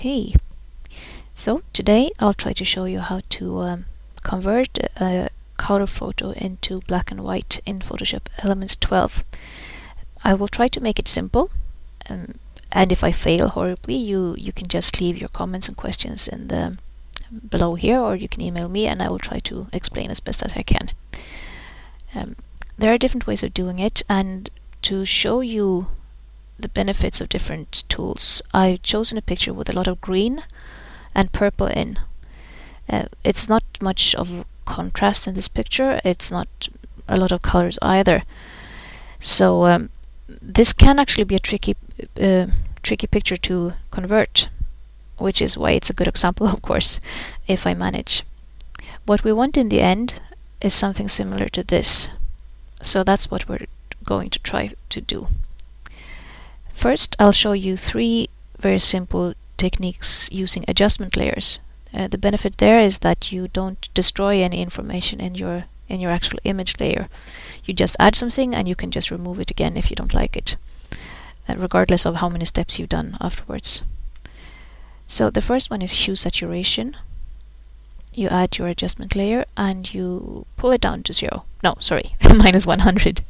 Hey, so today I'll try to show you how to convert a color photo into black and white in Photoshop Elements 12. I will try to make it simple, and if I fail horribly, you can just leave your comments and questions in the below here, or you can email me and I will try to explain as best as I can. There are different ways of doing it, and to show you the benefits of different tools, I've chosen a picture with a lot of green and purple in. It's not much of contrast in this picture, it's not a lot of colors either. So this can actually be a tricky picture to convert, which is why it's a good example, of course, if I manage. What we want in the end is something similar to this. So that's what we're going to try to do. First, I'll show you three very simple techniques using adjustment layers. The benefit there is that you don't destroy any information in your actual image layer. You just add something and you can just remove it again if you don't like it, regardless of how many steps you've done afterwards. So the first one is hue saturation. You add your adjustment layer and you pull it down to 0. No, sorry, minus 100.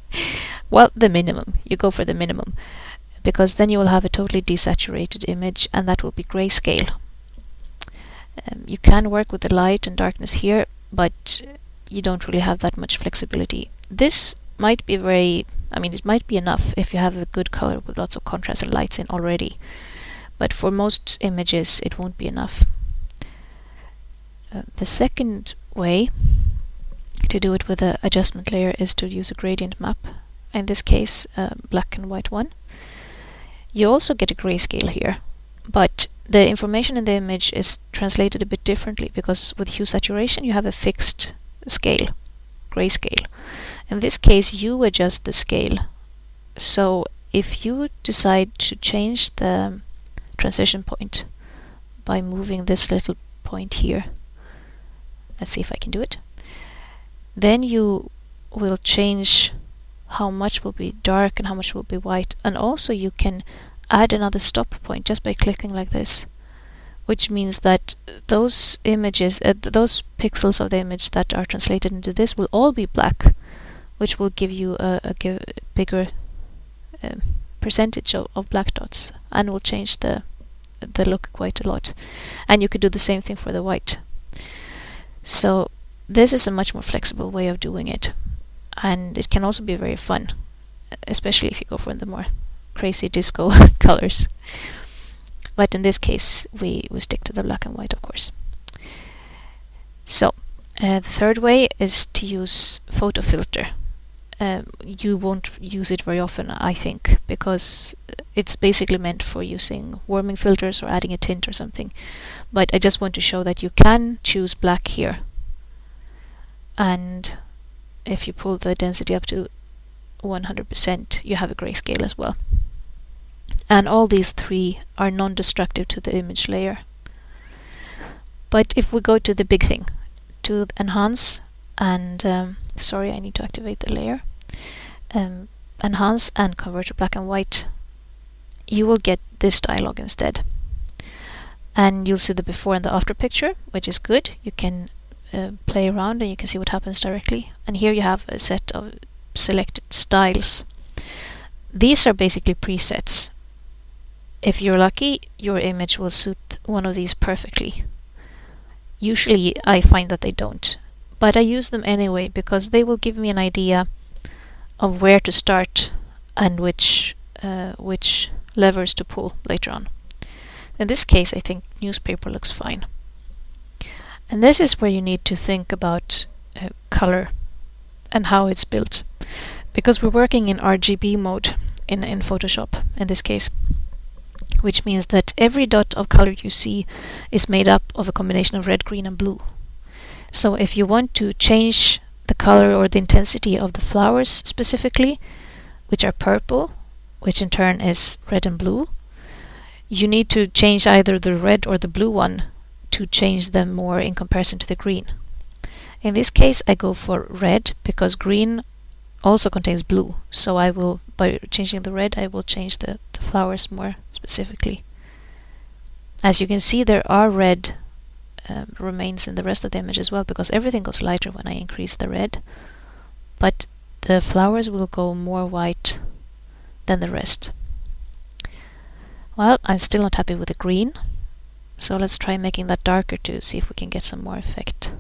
Well, the minimum. You go for the minimum, because then you will have a totally desaturated image, and that will be grayscale. You can work with the light and darkness here, but you don't really have that much flexibility. This might be it might be enough if you have a good color with lots of contrast and lights in already, but for most images it won't be enough. The second way to do it with an adjustment layer is to use a gradient map, in this case black and white one. You also get a grayscale here, but the information in the image is translated a bit differently, because with hue saturation you have a fixed scale, grayscale. In this case you adjust the scale. So if you decide to change the transition point by moving this little point here, let's see if I can do it, then you will change how much will be dark and how much will be white, and also you can add another stop point just by clicking like this, which means that those images, those pixels of the image that are translated into this will all be black, which will give you a bigger percentage of black dots, and will change the look quite a lot. And you could do the same thing for the white. So this is a much more flexible way of doing it, and it can also be very fun, especially if you go for the more crazy disco colors. But in this case we stick to the black and white, of course. So the third way is to use photo filter. You won't use it very often, I think, because it's basically meant for using warming filters or adding a tint or something. But I just want to show that you can choose black here, and if you pull the density up to 100%, you have a grayscale as well. And all these three are non-destructive to the image layer. But if we go to the big thing, to enhance and sorry, I need to activate the layer. Enhance and convert to black and white, you will get this dialog instead. And you'll see the before and the after picture, which is good. You can play around and you can see what happens directly. And here you have a set of selected styles. These are basically presets. If you're lucky, your image will suit one of these perfectly. Usually I find that they don't, but I use them anyway because they will give me an idea of where to start and which levers to pull later on. In this case, I think newspaper looks fine. And this is where you need to think about color and how it's built, because we're working in RGB mode in Photoshop in this case, which means that every dot of color you see is made up of a combination of red, green and blue. So if you want to change the color or the intensity of the flowers specifically, which are purple, which in turn is red and blue, you need to change either the red or the blue one to change them more in comparison to the green. In this case I go for red because green also contains blue, so I will, by changing the red, I will change the flowers more specifically. As you can see, there are red remains in the rest of the image as well, because everything goes lighter when I increase the red, but the flowers will go more white than the rest. Well, I'm still not happy with the green, so let's try making that darker to see if we can get some more effect.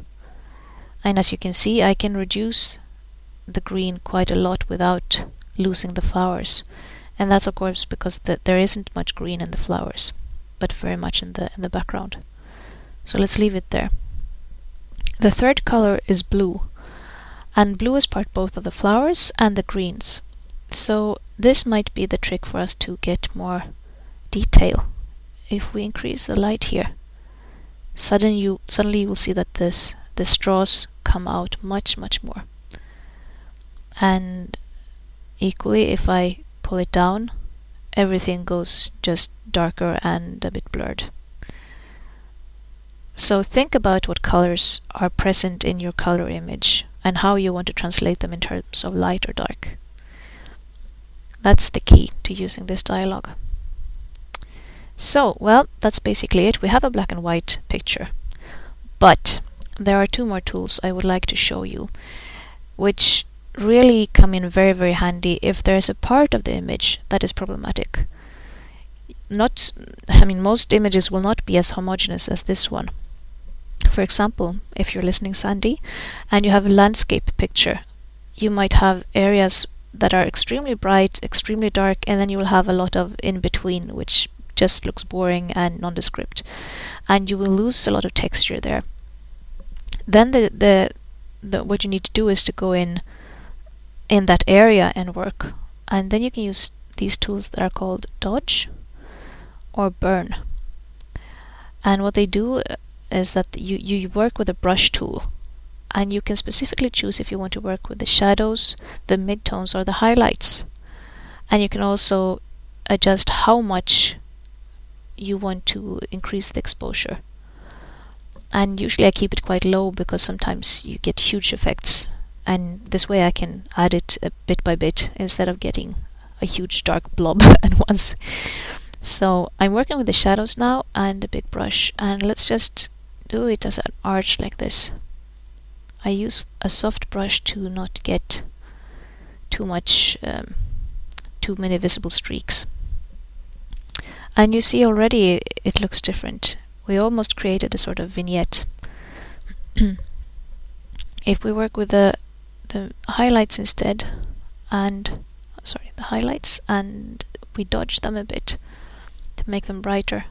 And as you can see, I can reduce the green quite a lot without losing the flowers, and that's of course because there isn't much green in the flowers, but very much in the background. So let's leave it there. The third color is blue, and blue is part both of the flowers and the greens. So this might be the trick for us to get more detail. If we increase the light here, suddenly you will see that the straws come out much more. And equally, if I pull it down, everything goes just darker and a bit blurred. So think about what colors are present in your color image and how you want to translate them in terms of light or dark. That's the key to using this dialogue. So, well, that's basically it. We have a black and white picture, but there are two more tools I would like to show you, which really come in very handy if there's a part of the image that is problematic. Most images will not be as homogeneous as this one. For example, if you're listening, Sandy, and you have a landscape picture, you might have areas that are extremely bright, extremely dark, and then you will have a lot of in between, which just looks boring and nondescript, and you will lose a lot of texture there. Then what you need to do is to go in that area and work, and then you can use these tools that are called dodge or burn. And what they do is that you work with a brush tool, and you can specifically choose if you want to work with the shadows, the midtones, or the highlights. And you can also adjust how much you want to increase the exposure. And usually I keep it quite low because sometimes you get huge effects, and this way I can add it bit by bit instead of getting a huge dark blob at once. So I'm working with the shadows now and a big brush, and let's just do it as an arch like this. I use a soft brush to not get too many visible streaks. And you see already it looks different. We almost created a sort of vignette. If we work with the highlights instead, and we dodge them a bit to make them brighter.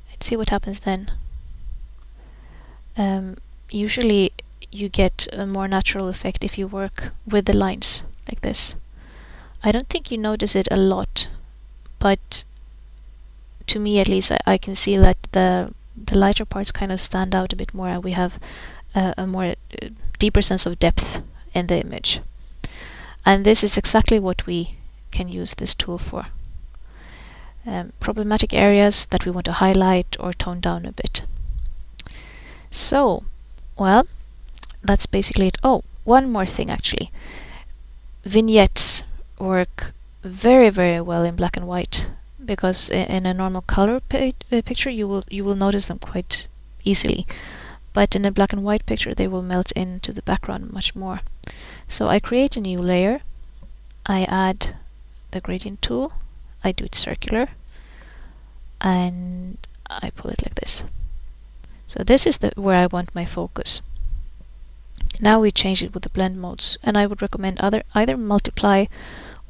Let's see what happens then. Usually you get a more natural effect if you work with the lines like this. I don't think you notice it a lot, but to me at least I can see that the lighter parts kind of stand out a bit more, and we have a more deeper sense of depth in the image. And this is exactly what we can use this tool for. Problematic areas that we want to highlight or tone down a bit. So, well, that's basically it. Oh, one more thing actually. Vignettes work very well in black and white, because in a normal color picture you will notice them quite easily, but in a black and white picture they will melt into the background much more. So I create a new layer, I add the gradient tool, I do it circular, and I pull it like this. So this is where I want my focus. Now we change it with the blend modes, and I would recommend either multiply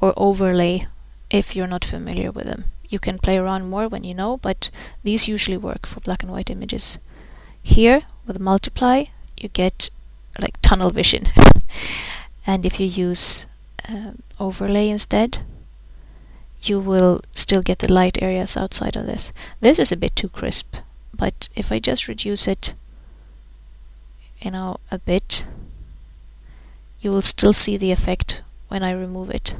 or overlay if you're not familiar with them. You can play around more when you know, but these usually work for black and white images. Here, with multiply, you get like tunnel vision. And if you use overlay instead, you will still get the light areas outside of this. This is a bit too crisp, but if I just reduce it, a bit, you will still see the effect when I remove it,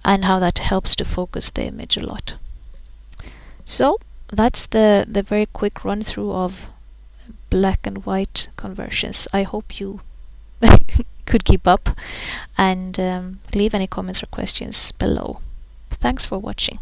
and how that helps to focus the image a lot. So that's the very quick run through of black and white conversions. I hope you could keep up, and leave any comments or questions below. Thanks for watching.